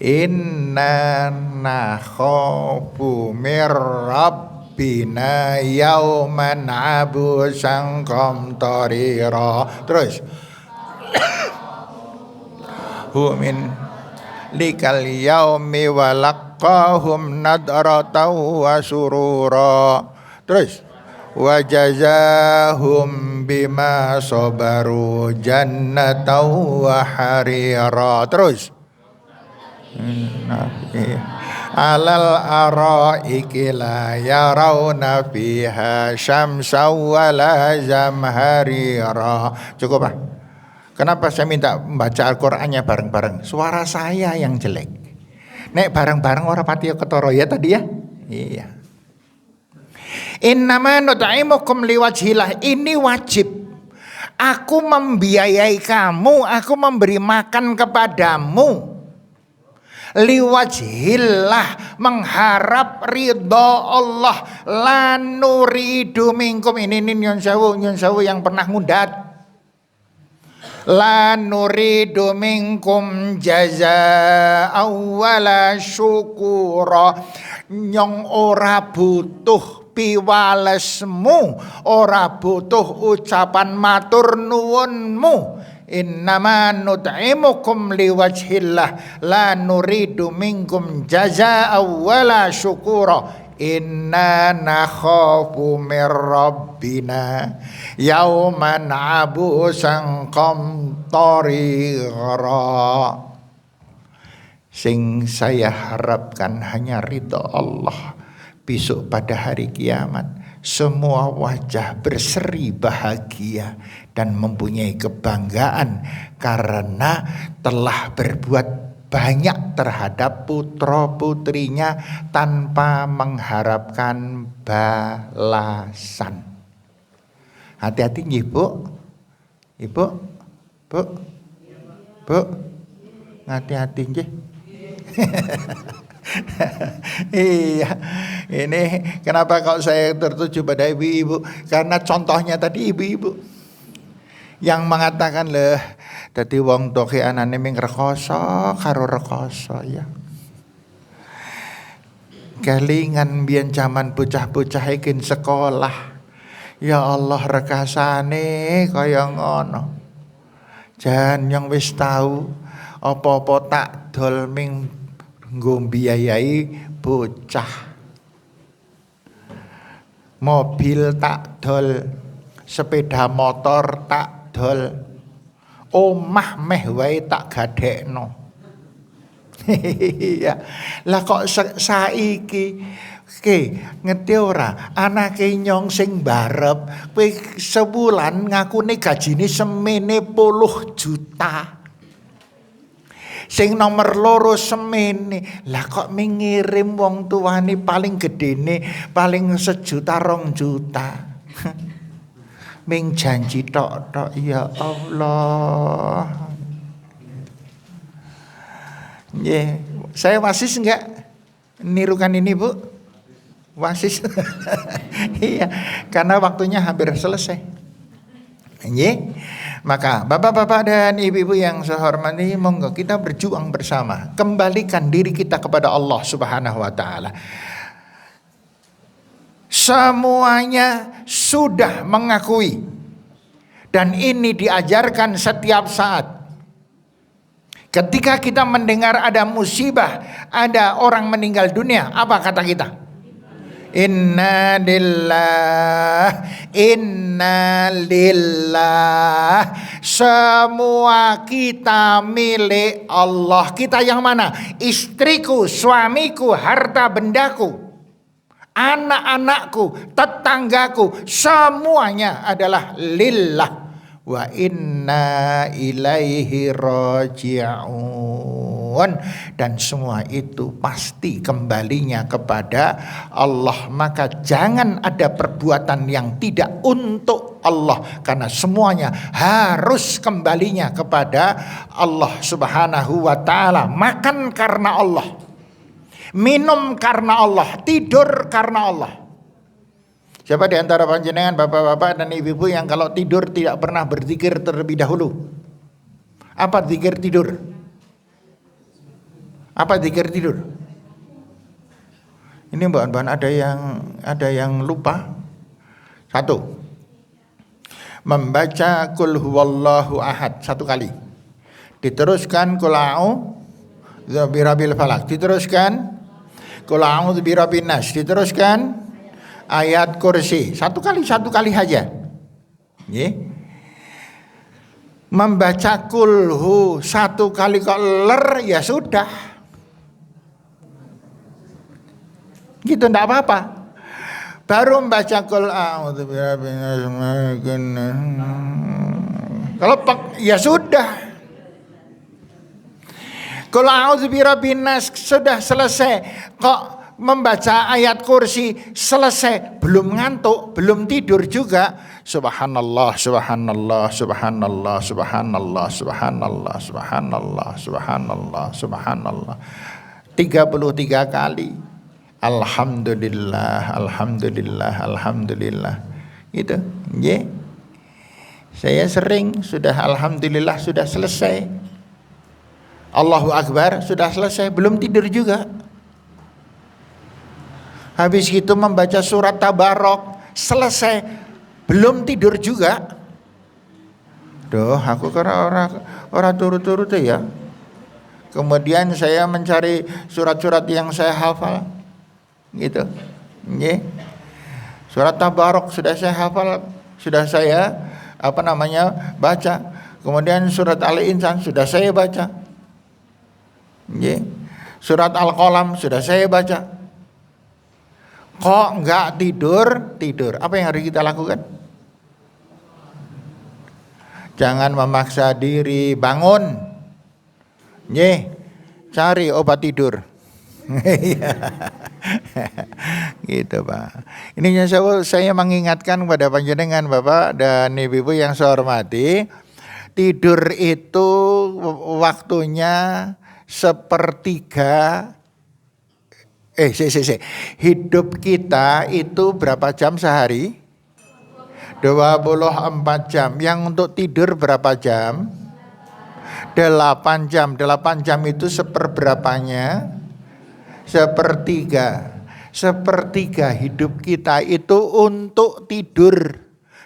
Inna nakhafu mir rabbina yauman abusan qamtarira. Terus humin likal yaumi walaqahum nadratan wa surura. Terus wajazahum bima sabaru jannatan wa harira. Terus alal araiki la yarawna fiha syamsan wala zamharira. Cukup Pak. Kenapa saya minta membaca Al-Qur'annya bareng-bareng? Suara saya yang jelek. Nek bareng-bareng ora pati ketara ya tadi ya. Iya. Innama nut'imukum liwajhillah. Ini wajib. Aku membiayai kamu, aku memberi makan kepadamu. liwajhillah, mengharap ridho Allah. La nuridu minkum, ini nyun sewu yang pernah ngundat. La nuridu minkum jazaa'a wala syukura, nyong ora butuh piwalesmu, ora butuh ucapan matur nuwunmu. Innama nut'imukum liwajhillah la nuridu minkum jazaa'a wala syukura. Inna nakhafu mir rabbina yauman abusan qamtarira. Sing saya harapkan hanya ridha Allah. Besok pada hari kiamat semua wajah berseri bahagia dan mempunyai kebanggaan karena telah berbuat banyak terhadap putra putrinya tanpa mengharapkan balasan. Hati-hati nggih, Bu. Ibu, Bu, hati-hati nggih. Iya, ini kenapa kalau saya tertuju pada ibu-ibu? Karena contohnya tadi ibu-ibu yang mengatakan leh, dadi wong toke anane ming rekoso karo rekoso ya. Kelingan biyen zaman bocah-bocah iki sekolah. Ya Allah rekasane kaya ngono. Jan yang wis tahu apa-apa tak dol ming nggo mbiayai bocah. Mobil tak dol, sepeda motor tak dol, omah meh wae tak gadekno. Iya. Lah kok saiki ngerti ora, anake nyong sing barep kowe sebulan ngakune gajine semene 10 juta. Sing nomor loro semene. Lah kok mengirim wong tuane paling gedene paling 1 juta 2 juta. Ming janji tok ya Allah. Yeah. Saya wasis enggak nirukan ini, Bu? Wasis. Iya, karena waktunya hampir selesai. Yeah. Maka bapak-bapak dan ibu-ibu yang saya hormati, monggo kita berjuang bersama, kembalikan diri kita kepada Allah Subhanahu wa taala. Semuanya sudah mengakui, dan ini diajarkan setiap saat. Ketika kita mendengar ada musibah, ada orang meninggal dunia, apa kata kita? Inna lillah. Semua kita milik Allah. Kita yang mana? Istriku, suamiku, harta bendaku, anak-anakku, tetanggaku, semuanya adalah lillah. Wa inna ilaihi raji'un. Dan semua itu pasti kembalinya kepada Allah. Maka jangan ada perbuatan yang tidak untuk Allah, karena semuanya harus kembalinya kepada Allah Subhanahu wa ta'ala. Makan karena Allah, minum karena Allah, tidur karena Allah. Siapa di antara panjenengan bapak-bapak dan ibu-ibu yang kalau tidur tidak pernah berzikir terlebih dahulu? Apa zikir tidur? Apa zikir tidur? Ini bahan-bahan ada yang lupa. 1. Membaca Qul huwallahu ahad 1 kali. Diteruskan Qul a'udzu birabbil falaq. Diteruskan Qul a'udzu birabbin nas. Diteruskan ayat kursi 1 kali saja. Membaca kulhu 1 kali kok ler ya sudah, gitu ndak apa-apa. Baru membaca kul a'udzu birabbin nas, kalau ya sudah. Kul a'udzu birabbin nas sudah selesai. Kok membaca ayat kursi selesai, belum ngantuk, belum tidur juga. Subhanallah, subhanallah, subhanallah, subhanallah, subhanallah, subhanallah, subhanallah, subhanallah. 33 kali. Alhamdulillah, alhamdulillah, alhamdulillah. Gitu. Nggih. Saya sering sudah alhamdulillah sudah selesai. Allahu Akbar sudah selesai, belum tidur juga. Habis itu membaca surat Tabarok, selesai, belum tidur juga. Duh, aku karena orang turu-turu tuh ya. Kemudian saya mencari surat-surat yang saya hafal, gitu. Nggih. Surat Tabarok sudah saya hafal, sudah saya baca. Kemudian surat Al-Insan sudah saya baca. Nggih. Surat Al-Qalam sudah saya baca. Kok enggak tidur? Apa yang harus kita lakukan? Jangan memaksa diri, bangun. Nggih. Cari obat tidur. Gitu Pak. Ininya saya mengingatkan kepada panjenengan Bapak dan Ibu yang saya hormati, tidur itu waktunya sepertiga. Hidup kita itu berapa jam sehari? 24 jam. Yang untuk tidur berapa jam? 8 jam. 8 jam itu seperberapanya? Sepertiga hidup kita itu untuk tidur,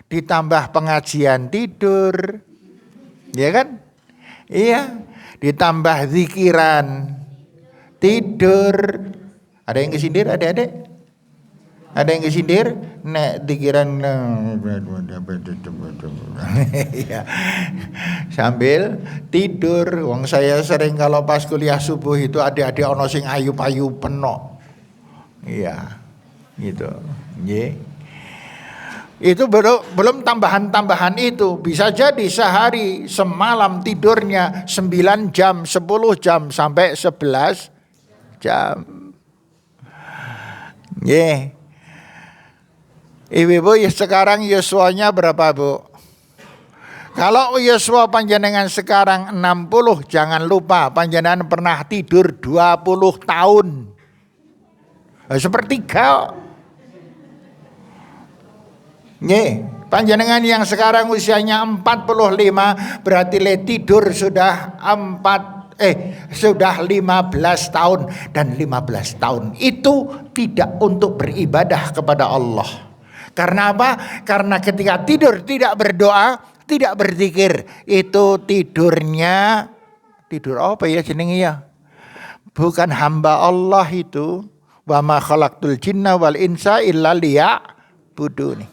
ditambah pengajian tidur, ya kan? Iya, ditambah zikiran tidur. Ada yang kesindir, adik-adik? Ada yang kesindir? Nek zikiran sambil tidur. Wong saya sering kalau pas kuliah subuh itu adik-adik ono sing ayu-ayu penok. Iya. Gitu. Nggih. Itu belum tambahan-tambahan itu. Bisa jadi sehari semalam tidurnya 9 jam, 10 jam sampai 11 jam. Nggih. Ibu sekarang yuswanya berapa Bu? Kalau yuswa panjenengan sekarang 60, jangan lupa panjenengan pernah tidur 20 tahun. Sepertiga. Nih, panjenengan yang sekarang usianya 45 berarti tidur sudah 15 tahun, dan 15 tahun itu tidak untuk beribadah kepada Allah. Karena apa? Karena ketika tidur tidak berdoa, tidak berzikir, itu tidurnya tidur apa ya jenenge ya? Bukan hamba Allah itu. Wa ma khalaqtul jinna wal insa illa liya'buduni.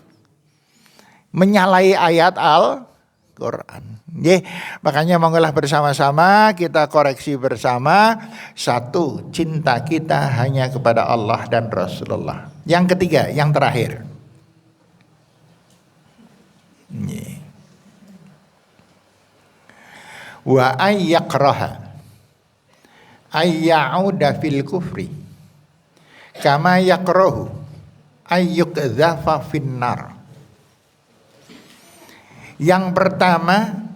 Menyalahi ayat Al-Qur'an. Nggih, makanya monggolah bersama-sama kita koreksi bersama. 1, cinta kita hanya kepada Allah dan Rasulullah. Yang ketiga, yang terakhir. Wa ayyakraha ayyauda fil kufri kama yakrahu ayyukdzafa finnar. Yang pertama,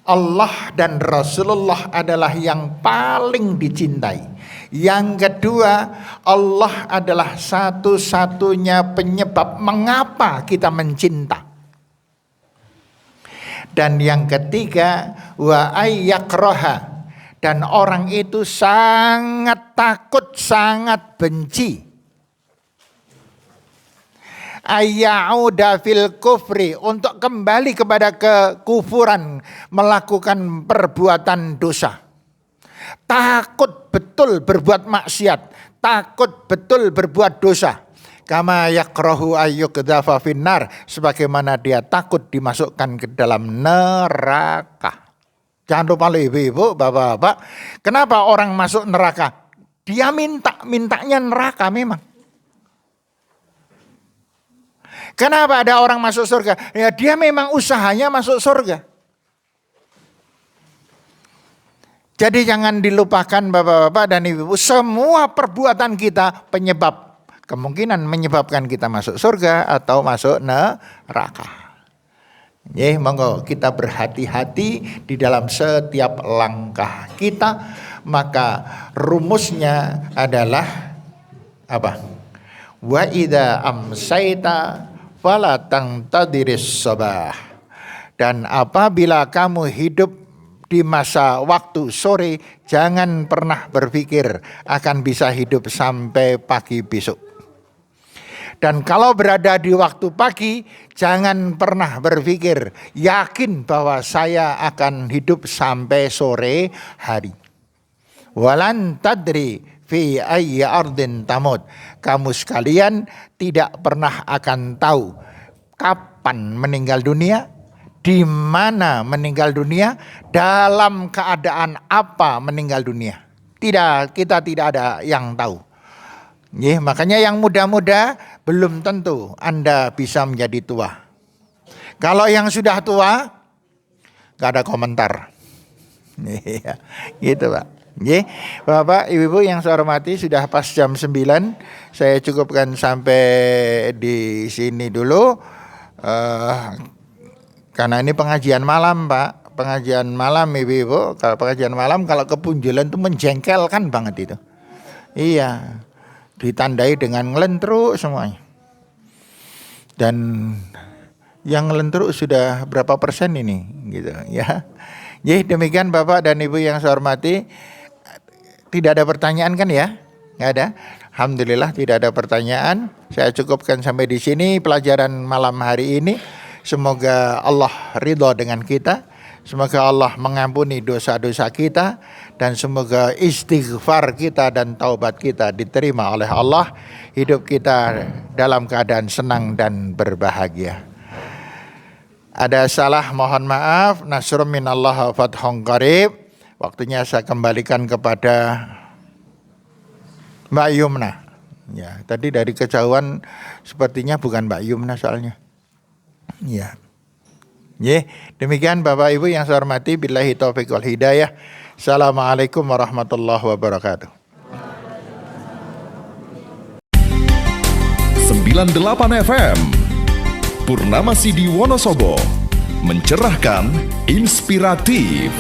Allah dan Rasulullah adalah yang paling dicintai. Yang kedua, Allah adalah satu-satunya penyebab mengapa kita mencinta. Dan yang ketiga, wa ayyakraha, dan orang itu sangat takut, sangat benci. Ayyauda fil kufri, untuk kembali kepada kekufuran, melakukan perbuatan dosa. Takut betul berbuat maksiat, takut betul berbuat dosa. Kama yakrahu ayyukdzafa finnar, sebagaimana dia takut dimasukkan ke dalam neraka. Jangan lupa ibu-ibu, bapak-bapak, kenapa orang masuk neraka? Dia mintanya neraka memang. Kenapa ada orang masuk surga? Ya dia memang usahanya masuk surga. Jadi jangan dilupakan bapak-bapak dan ibu-ibu, semua perbuatan kita kemungkinan menyebabkan kita masuk surga atau masuk neraka. Monggo kita berhati-hati di dalam setiap langkah kita. Maka rumusnya adalah apa? Wa idza amsaita fala tangtadiris sabah. Dan apabila kamu hidup di masa waktu sore, jangan pernah berpikir akan bisa hidup sampai pagi besok. Dan kalau berada di waktu pagi, jangan pernah berpikir yakin bahwa saya akan hidup sampai sore hari. Walan tadri fi ayyi ardin tamut. Kamu sekalian tidak pernah akan tahu kapan meninggal dunia, di mana meninggal dunia, dalam keadaan apa meninggal dunia. Tidak, kita tidak ada yang tahu. Makanya yang muda-muda belum tentu Anda bisa menjadi tua. Kalau yang sudah tua, gak ada komentar. Gitu Pak. Bapak, Ibu yang saya hormati, sudah pas jam 9. Saya cukupkan sampai di sini dulu. Karena ini pengajian malam Pak. Pengajian malam Ibu. Kalau pengajian malam, kalau kepunjulan itu menjengkelkan banget itu. Iya. Ditandai dengan ngelentruk semuanya. Dan yang ngelentruk sudah berapa persen ini gitu ya. Jadi demikian Bapak dan Ibu yang saya hormati. Tidak ada pertanyaan kan ya? Nggak ada. Alhamdulillah tidak ada pertanyaan. Saya cukupkan sampai di sini pelajaran malam hari ini. Semoga Allah ridha dengan kita. Semoga Allah mengampuni dosa-dosa kita. Dan semoga istighfar kita dan taubat kita diterima oleh Allah. Hidup kita dalam keadaan senang dan berbahagia. Ada salah, mohon maaf. Nasrum minallah wa fathun qarib. Waktunya saya kembalikan kepada Mbak Yumna. Ya, tadi dari kejauhan sepertinya bukan Mbak Yumna soalnya. Ya. Demikian Bapak Ibu yang saya hormati, billahi taufiq wal hidayah. Assalamualaikum warahmatullahi wabarakatuh. 98 FM Purnama Sidi Wonosobo, mencerahkan, inspiratif.